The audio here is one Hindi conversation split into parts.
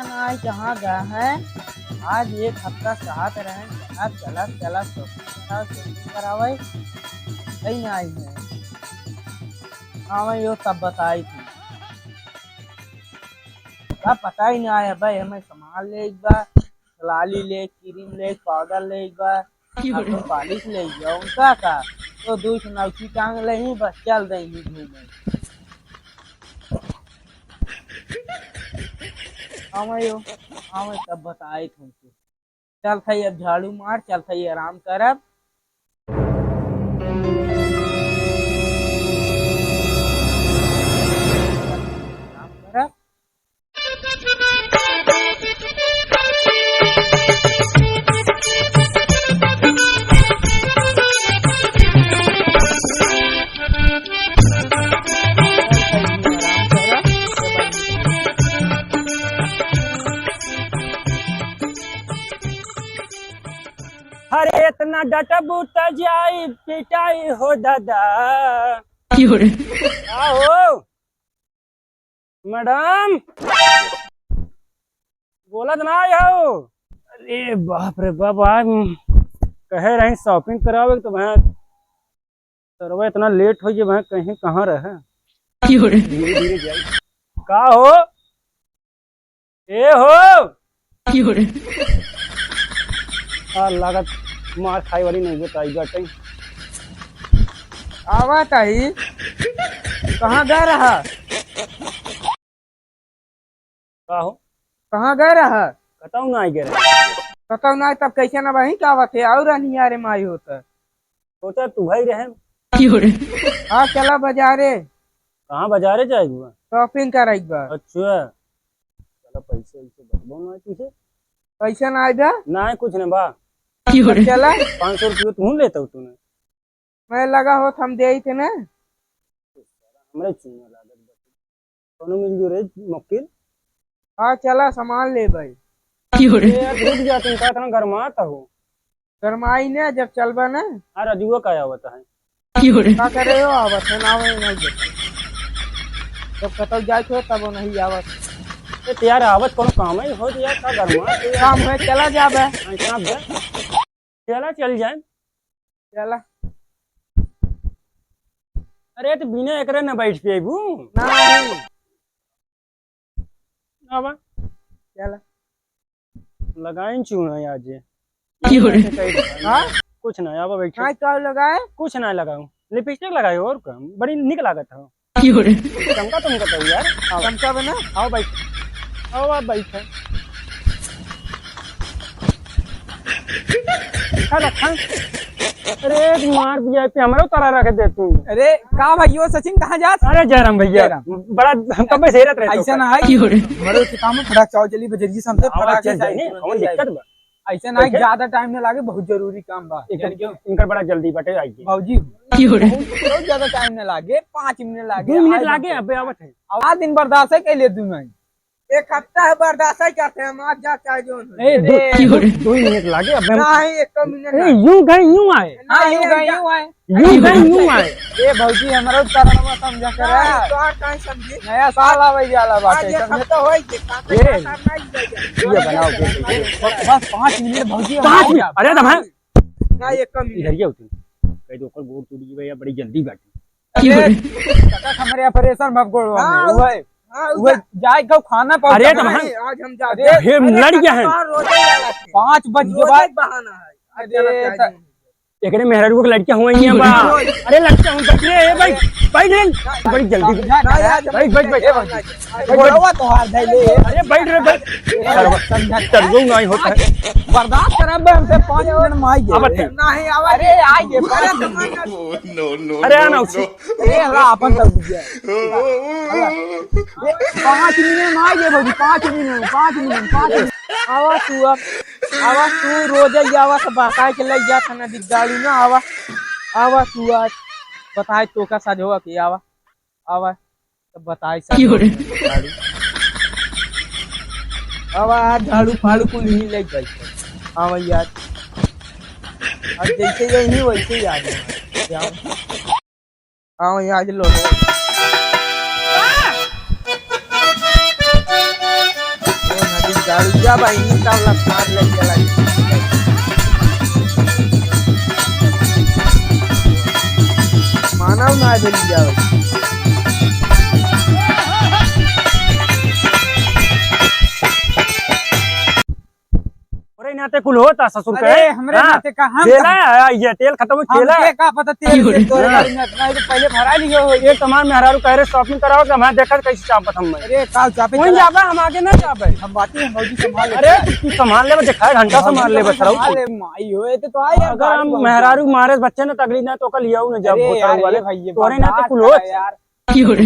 ना जहाँ गया है। आज एक हफ्ता चाहत रहे अब चला चला शॉपिंग करावे कहीं आई है। हाँ यो सब बताई थी अब पता ही नहीं आया भाई हमें सामान ले एक बार लाली ले क्रीम ले पाउडर ले एक बार पालिश ले गया उनका का तो दूसरी नौकी टांग ले ही बस चल देंगी घूमे। हाँ यो हाँ सब बताए तुमको। चल थई अब झाड़ू मार चल थई आराम करब। आराम करब। अरे इतना डटा बूटा जाई पिटाई हो दादा। आओ मैडम बोलत ना आओ। अरे बाप रे बाप आज कहे रही शॉपिंग करावे तो मैं सरवा इतना लेट हो गया मैं कहीं कहाँ रहे। धीरे धीरे जाई का हो ए हो लागत मार खाई वाली नहीं बताई गई। आवाज आई कहाँ गए रहा का हो कहाँ गए रहा बताऊ ना आई गे कतौ ना तब कैसे ना वही का बात है और नहीं यारे माई होता सोचा तू भाई रहे। हाँ चला बाजारे कहाँ बाजारे जाएगा शॉपिंग कर एक बार। अच्छा चलो पैसे वैसे बदलो ना तुझे पैसा ना आएगा ना कुछ नहीं बा चला 500 रुपये तू लेता तूने मैं लगा हो हम दे थे ना हमरे चुना लागत कोनो मिल जो रे मक्किल। हाँ चला सामान ले भाई। रुक जा तुम का इतना गरमाता हो गरमाई ने जब चलबा ना अरे अजुआ का आवता है क्या करे हो आवत है ना नहीं जब कतौ जाए हो तब वो नहीं आवत यार आवत कोनो काम है हो यार का गरमा काम है चला जाबे चला चल जाए चला। अरे तो बिना एकरे न बैठ पे आबू नहीं आवा चला लगाइन चूना आज हाँ कुछ ना आवा बैठ हाँ क्या लगाए कुछ ना लगाऊं लिपस्टिक लगाए और काम बड़ी निक लागत है चमका तुम कहता यार चमका बना आओ बैठ आओ आप बैठ रखा। अरे मार दिया पे हमारा तारा रख दे तू। अरे का भाइयों सचिन कहाँ जात अरे जयराम भैया बड़ा हम कब से रहते ऐसा ना है मरो के काम में फटाक चाव चली बजरिया समझे फटाक चल जाए कौन दिक्कत बा ऐसा ना ज्यादा टाइम ना लागे बहुत जरूरी काम बा इनका बड़ा जल्दी बटे आइए बाबूजी बहुत ज्यादा टाइम ना लागे 5 मिनट लागे 2 मिनट लागे अबे आवत है आवाज दिन बर्दाश्त है कैले तू नहीं एक हफ्ता है बर्दाश्त है करते हैं आज जा चाहे जो ए 2 मिनट लागे अबे नहीं 1 मिनट ए यूं गए यूं आए हां यूं गए यूं आए यूं आए ए भौजी हमारा तरनमा समझा कर तोर काई समझी नया साल आवे जाला बाटे समझ तो होई के ये बनाओ बस 5 मिनट भौजी 5 मिनट अरे तो भाई ना 1 मिनट इधर ही होती कहीं तो ऊपर गोड़ टूट गई भैया बड़ी जल्दी बैठी काका हमारे ऑपरेशन भग गोड़वा में वो वो जाए को खाना पहुंचा। अरे तो आज हम जा फिर लड़ गया है 5 बज के बाद बहाना है। अरे एकरे मेहरारू के लड़कियां हुई हैं बा अरे लड़कियां हूं बैठ रे भाई बैठ रे बड़ी जल्दी बैठ बोलवा तो हार धैले अरे बैठ रे बैठ तरगो नहीं होता है बर्दाश्त करब हमसे 5 मिनट में आई आवत है नहीं आवा अरे आइए no अरे आना उसी ए हला अपन तक बुझिया 5 मिनट में आइए भौजी 5 मिनट आवा तू रोज आवा सब बताए के लग जा थाना दिगाड़ी ना आवा तू आज बताए तो का साज होगा कि आवा सब बताए आवा झाड़ू फाड़ू कुल ही लग गई आवा यार अब जैसे यही वैसे ही आज आवा आज लो नदी पूरा बहिनी सब लखार ले चला मानव ना भेल जाओ अरे नाते कुल होता ससुर के अरे हमरे नाते का हम खेला है ये तेल खत्म हो खेला हमके का पता तेल से तोरे गाड़ी में इतना तो पहले भरा लियो हो ये तमाम मेहरारू कह रहे शॉपिंग कराओ कि मैं देखत कैसे चापत हम में अरे का चापे कोई जाबे हम आगे ना जाबे हम बातें हम मौजी संभाल अरे तू संभाल ले दिखाए घंटा संभाल ले बस अरे माई होए तो आई अगर हम मेहरारू मारे बच्चे ने तगड़ी ना तो कल लियाऊ ना जब होटल वाले तोरे नाते कुल हो यार तोरे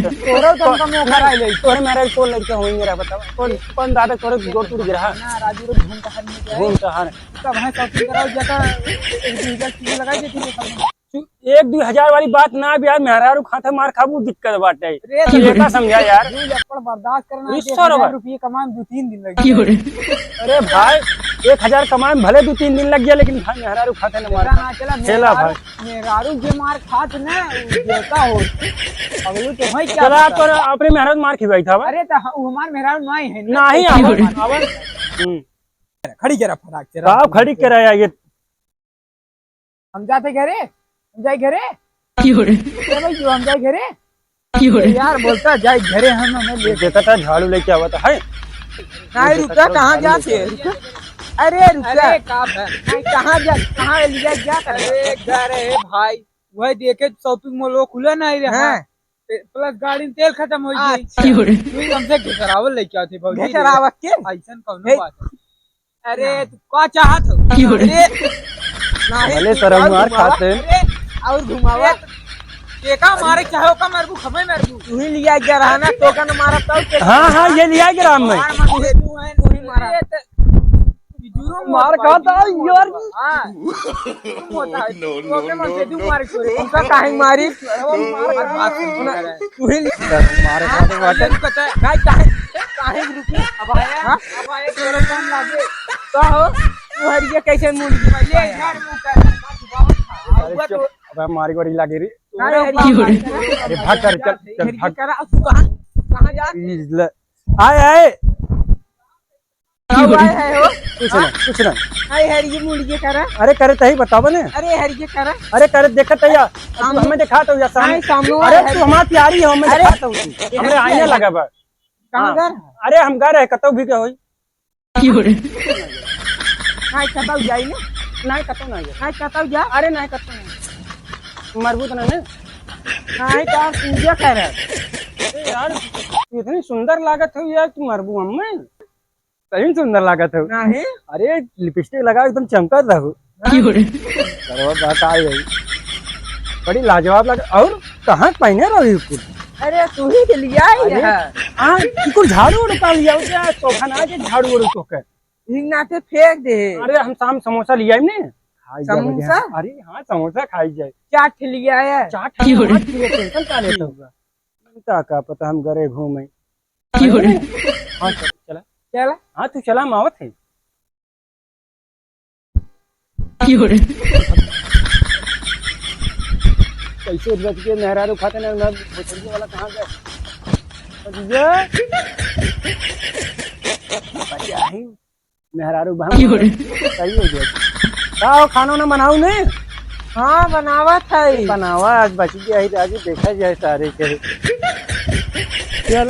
तो कम घर आई ले तोरे मेरे को लड़के होंगे रे बताओ कौन दादा तोरे गोड़ टूट गिरा ना राजू रे घूम टहल में घूम टहल तब है शॉपिंग कराओ जाता एक चीज लगाई देती 1-2 हजार वाली बात ना भी यार मेहरारू खाता मार खाबू दिक्कत बाटे रे ये का समझा यार लपड़ बर्दाश्त करना 100 रुपये कमाए 2-3 दिन लगे अरे भाई 1000 कमाए भले 2-3 दिन लग गया लेकिन भाई मेहरारू खाते न मार ना चला चला भाई मेहरारू जे मार खात ना देता हो अगलू तो है क्या चला तो अपने मेहरारू मार खिवाई था अरे तो हमार मेहरारू नहीं है नहीं आवन खड़ी करा फटाक से साहब खड़ी कराया ये हम जाते घरे हम जाए घरे ए भाई जो हम जाए घरे यार बोलता जाए घरे हम हमें ले देखा था झाड़ू लेके आवा था है नहीं रुका कहाँ जाते अरे रुका कहाँ जा कहाँ लिया क्या कर अरे घर है भाई वही देखे शॉपिंग मॉल वो खुला नहीं रहा प्लस गाड़ी में तेल खत्म हो गई तू हमसे घेरावल लेके आते भाई घेरावत के ऐसा कौन बात है अरे तू क्या चाहत हो अरे भले तरह मार खाते और घुमावा टेका मारे चाहो का मरबू खमे मरबू तू ही लिया जा रहा ना तो का न मारा तो हाँ ये लिया ग्राम में तू है तू ही मारा मार खाता यार No, no, no, मार छोरे उनका काहे मारी वो मार तू ही मारे खाते बाटे नहीं काहे रुकी अब आया तोरे काम लागे तो हो तू हरिया कैसे मुड़ ले यार मुंह कर अब मारी गोरी लागे रे अरे भाग कर चल भाग करा तू कहां जा आए आए है हो कुछ ना हाय हरिये मुड़िए करा अरे करे तही बताओ ने अरे हरिये करा अरे करे देखत या हमें दिखात हो या सामने अरे तू हमार प्यारी है हमें दिखात हो हमरे आईना लगा बा कहां घर अरे हम घर है कतो भी के होई हाय कतो जाई ने नहीं कतो नहीं हाय कतो जा अरे नहीं कतो नहीं मरबूत ना ने हाय का पूजा कर अरे यार इतनी सुंदर लागत हो यार तू मरबू हमें सही सुंदर लागत हो नहीं अरे लिपस्टिक लगा एकदम चमकत रहो बात आई गई बड़ी लाजवाब लगा और कहाँ पहने रहो कुछ अरे तू ही के लिया हाँ कुछ झाड़ू उड़ता लिया क्या सोखा ना के झाड़ू उड़ तो नाते फेंक दे अरे हम शाम समोसा लिया ने समोसा अरे हाँ समोसा खाई जाए चाट लिया है चाट टेंशन का लेता होगा का पता हम घरे घूमे हाँ चला चला हाँ तू चला मावत है कैसे बच के मेहरारू खाते ना मैं बोतल वाला कहाँ गए मेहरारू सही हो गया खाना ना बनाऊ ने हाँ बनावा था बनावा आज बच गया आज देखा जाए सारे के चल